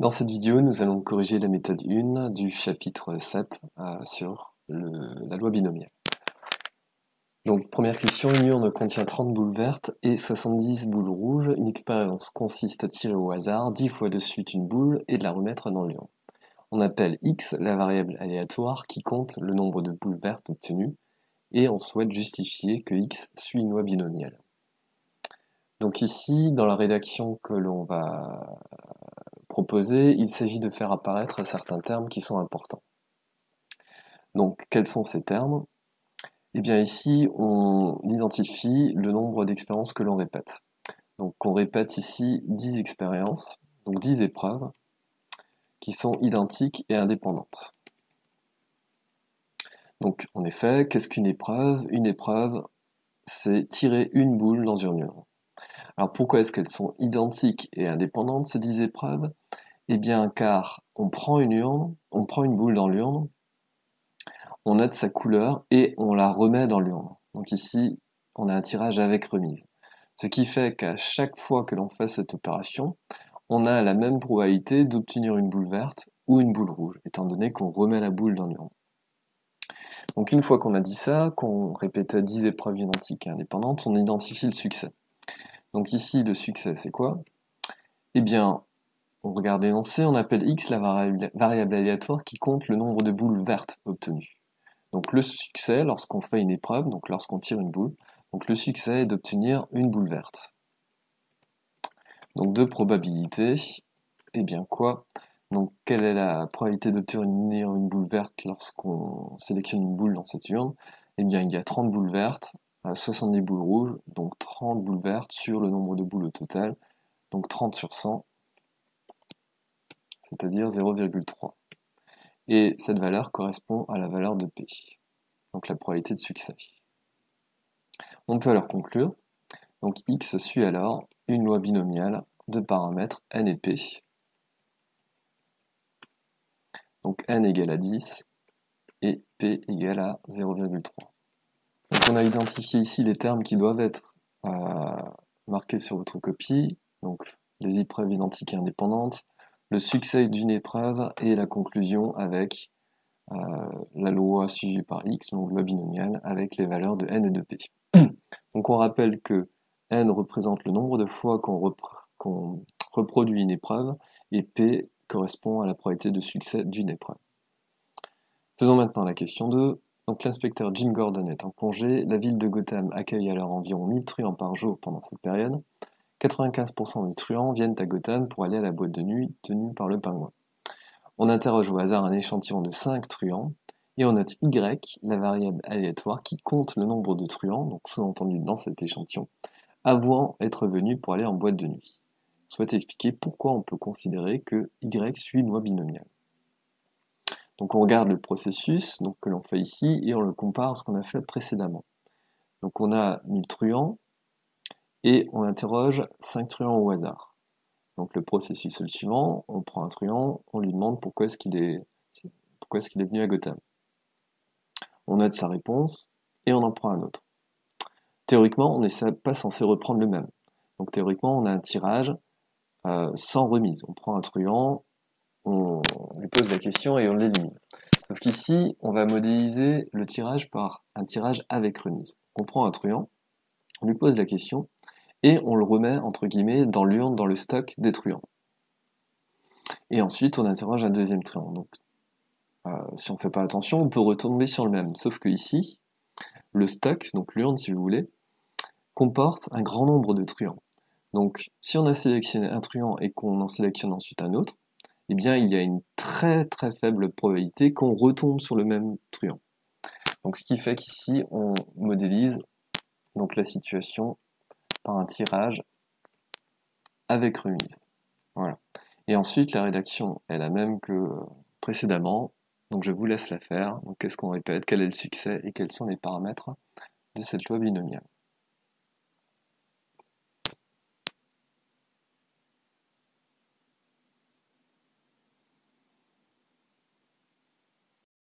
Dans cette vidéo, nous allons corriger la méthode 1 du chapitre 7 sur la loi binomiale. Donc, première question, une urne contient 30 boules vertes et 70 boules rouges. Une expérience consiste à tirer au hasard 10 fois de suite une boule et de la remettre dans l'urne. On appelle x la variable aléatoire qui compte le nombre de boules vertes obtenues et on souhaite justifier que x suit une loi binomiale. Donc ici, dans la rédaction que l'on va proposer, il s'agit de faire apparaître certains termes qui sont importants. Donc, quels sont ces termes? Eh bien ici, on identifie le nombre d'expériences que l'on répète. Donc on répète ici 10 expériences, donc 10 épreuves, qui sont identiques et indépendantes. Donc en effet, qu'est-ce qu'une épreuve? Une épreuve, c'est tirer une boule dans une urne. Alors pourquoi est-ce qu'elles sont identiques et indépendantes, ces 10 épreuves? Eh bien car on prend une urne, on prend une boule dans l'urne, on note sa couleur et on la remet dans l'urne. Donc ici, on a un tirage avec remise. Ce qui fait qu'à chaque fois que l'on fait cette opération, on a la même probabilité d'obtenir une boule verte ou une boule rouge, étant donné qu'on remet la boule dans l'urne. Donc une fois qu'on a dit ça, qu'on répétait 10 épreuves identiques et indépendantes, on identifie le succès. Donc ici, le succès, c'est quoi? Eh bien, on regarde l'énoncé, on appelle x la variable aléatoire qui compte le nombre de boules vertes obtenues. Donc le succès, lorsqu'on fait une épreuve, donc lorsqu'on tire une boule, donc le succès est d'obtenir une boule verte. Donc de probabilité, eh bien quoi? Donc quelle est la probabilité d'obtenir une boule verte lorsqu'on sélectionne une boule dans cette urne? Eh bien il y a 30 boules vertes, 70 boules rouges, donc 30 boules vertes sur le nombre de boules au total, donc 30 sur 100, c'est-à-dire 0,3. Et cette valeur correspond à la valeur de P, donc la probabilité de succès. On peut alors conclure, donc x suit alors une loi binomiale de paramètres n et p. Donc n égale à 10 et p égale à 0,3. Donc on a identifié ici les termes qui doivent être marqués sur votre copie, donc les épreuves identiques et indépendantes, le succès d'une épreuve et la conclusion avec la loi suivie par x, donc loi binomiale, avec les valeurs de n et de p. Donc on rappelle que n représente le nombre de fois qu'on reproduit une épreuve et p correspond à la probabilité de succès d'une épreuve. Faisons maintenant la question 2. Donc l'inspecteur Jim Gordon est en congé, la ville de Gotham accueille alors environ 1000 truands par jour pendant cette période. 95% des truands viennent à Gotham pour aller à la boîte de nuit tenue par le pingouin. On interroge au hasard un échantillon de 5 truands, et on note Y, la variable aléatoire qui compte le nombre de truands, donc sous-entendu dans cet échantillon, avant être venus pour aller en boîte de nuit. Je souhaite expliquer pourquoi on peut considérer que Y suit une loi binomiale. Donc on regarde le processus que l'on fait ici et on le compare à ce qu'on a fait précédemment. Donc on a 1000 truands et on interroge 5 truands au hasard. Donc le processus est le suivant, on prend un truand, on lui demande pourquoi est-ce qu'il est venu à Gotham. On note sa réponse et on en prend un autre. Théoriquement, on n'est pas censé reprendre le même. Donc théoriquement, on a un tirage sans remise. On prend un truand, on lui pose la question et on l'élimine. Sauf qu'ici, on va modéliser le tirage par un tirage avec remise. On prend un truand, on lui pose la question, et on le remet, entre guillemets, dans l'urne, dans le stock des truands. Et ensuite, on interroge un deuxième truand. Donc, si on ne fait pas attention, on peut retomber sur le même. Sauf que ici, le stock, donc l'urne si vous voulez, comporte un grand nombre de truands. Donc, si on a sélectionné un truand et qu'on en sélectionne ensuite un autre, eh bien, il y a une très très faible probabilité qu'on retombe sur le même truand. Donc, ce qui fait qu'ici, on modélise donc la situation par un tirage avec remise. Voilà. Et ensuite, la rédaction est la même que précédemment. Donc, je vous laisse la faire. Donc, qu'est-ce qu'on répète? Quel est le succès et quels sont les paramètres de cette loi binomiale?